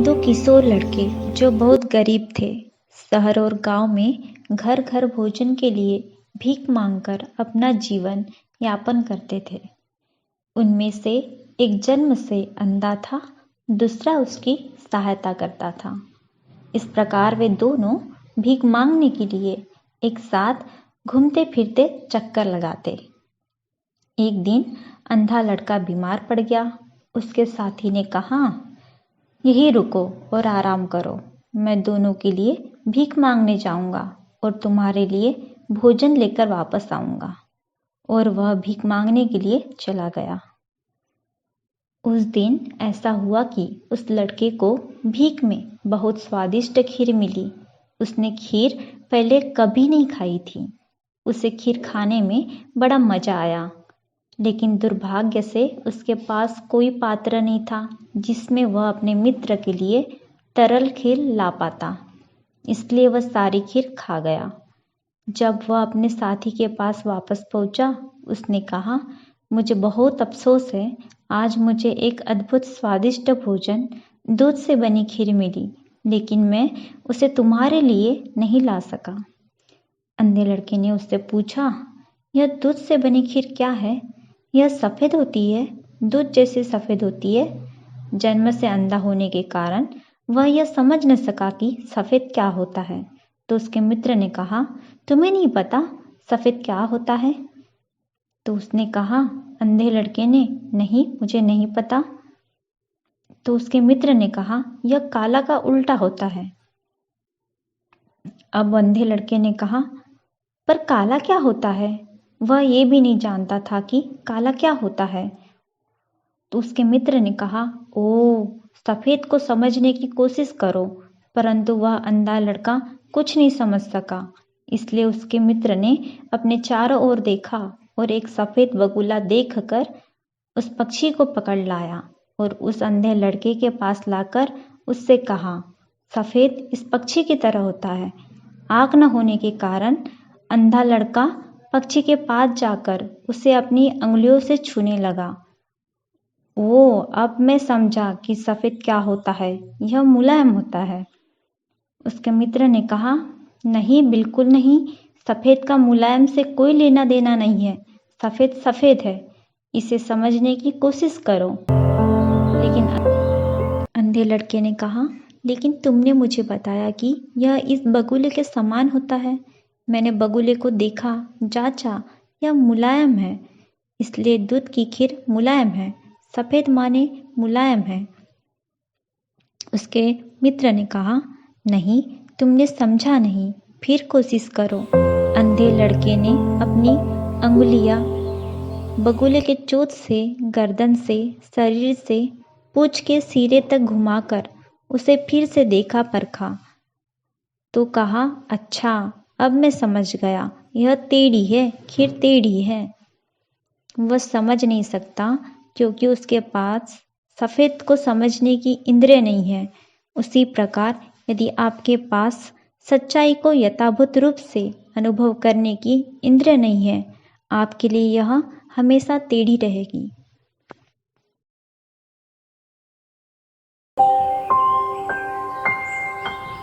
दो किशोर लड़के जो बहुत गरीब थे, शहर और गांव में घर घर भोजन के लिए भीख मांगकर अपना जीवन यापन करते थे। उनमें से एक जन्म से अंधा था, दूसरा उसकी सहायता करता था। इस प्रकार वे दोनों भीख मांगने के लिए एक साथ घूमते फिरते चक्कर लगाते। एक दिन अंधा लड़का बीमार पड़ गया। उसके साथी ने कहा, यहीं रुको और आराम करो, मैं दोनों के लिए भीख मांगने जाऊंगा और तुम्हारे लिए भोजन लेकर वापस आऊंगा। और वह भीख मांगने के लिए चला गया। उस दिन ऐसा हुआ कि उस लड़के को भीख में बहुत स्वादिष्ट खीर मिली। उसने खीर पहले कभी नहीं खाई थी। उसे खीर खाने में बड़ा मजा आया, लेकिन दुर्भाग्य से उसके पास कोई पात्र नहीं था जिसमें वह अपने मित्र के लिए तरल खीर ला पाता। इसलिए वह सारी खीर खा गया। जब वह अपने साथी के पास वापस पहुंचा, उसने कहा, मुझे बहुत अफसोस है, आज मुझे एक अद्भुत स्वादिष्ट भोजन दूध से बनी खीर मिली, लेकिन मैं उसे तुम्हारे लिए नहीं ला सका। अंधे लड़के ने उससे पूछा, यह दूध से बनी खीर क्या है? यह सफ़ेद होती है, दूध जैसे सफ़ेद होती है। जन्म से अंधा होने के कारण वह यह समझ न सका कि सफ़ेद क्या होता है। तो उसके मित्र ने कहा, तुम्हें नहीं पता सफ़ेद क्या होता है? तो उसने कहा, अंधे लड़के ने, नहीं, मुझे नहीं पता। तो उसके मित्र ने कहा, यह काला का उल्टा होता है। अब अंधे लड़के ने कहा, पर काला क्या होता है? वह ये भी नहीं जानता था कि काला क्या होता है। तो उसके मित्र ने कहा, ओ, सफ़ेद को समझने की कोशिश करो। परंतु वह अंधा लड़का कुछ नहीं समझ सका। इसलिए उसके मित्र ने अपने चारों ओर देखा और एक सफ़ेद बगुला देखकर उस पक्षी को पकड़ लाया और उस अंधे लड़के के पास लाकर उससे कहा, सफ़ेद इस पक्षी की तरह होता है। आँख न होने के कारण अंधा लड़का पक्षी के पास जाकर उसे अपनी अंगुलियों से छूने लगा। ओ, अब मैं समझा कि सफ़ेद क्या होता है, यह मुलायम होता है। उसके मित्र ने कहा, नहीं, बिल्कुल नहीं, सफ़ेद का मुलायम से कोई लेना देना नहीं है। सफ़ेद सफ़ेद है, इसे समझने की कोशिश करो। लेकिन अंधे लड़के ने कहा, लेकिन तुमने मुझे बताया कि यह इस बगुले के समान होता है। मैंने बगुले को देखा, जांचा, यह मुलायम है, इसलिए दूध की खीर मुलायम है। सफ़ेद माने मुलायम है। उसके मित्र ने कहा, नहीं, तुमने समझा नहीं, फिर कोशिश करो। अंधे लड़के ने अपनी अंगुलियां बगुले के चोंच से, गर्दन से, शरीर से, पूंछ के सिरे तक घुमाकर उसे फिर से देखा परखा। तो कहा, अच्छा, अब मैं समझ गया, यह टेढ़ी है, खीर टेढ़ी है। वह समझ नहीं सकता क्योंकि उसके पास सफ़ेद को समझने की इंद्रिय नहीं है। उसी प्रकार यदि आपके पास सच्चाई को यथाभूत रूप से अनुभव करने की इंद्रिय नहीं है, आपके लिए यह हमेशा टेढ़ी रहेगी।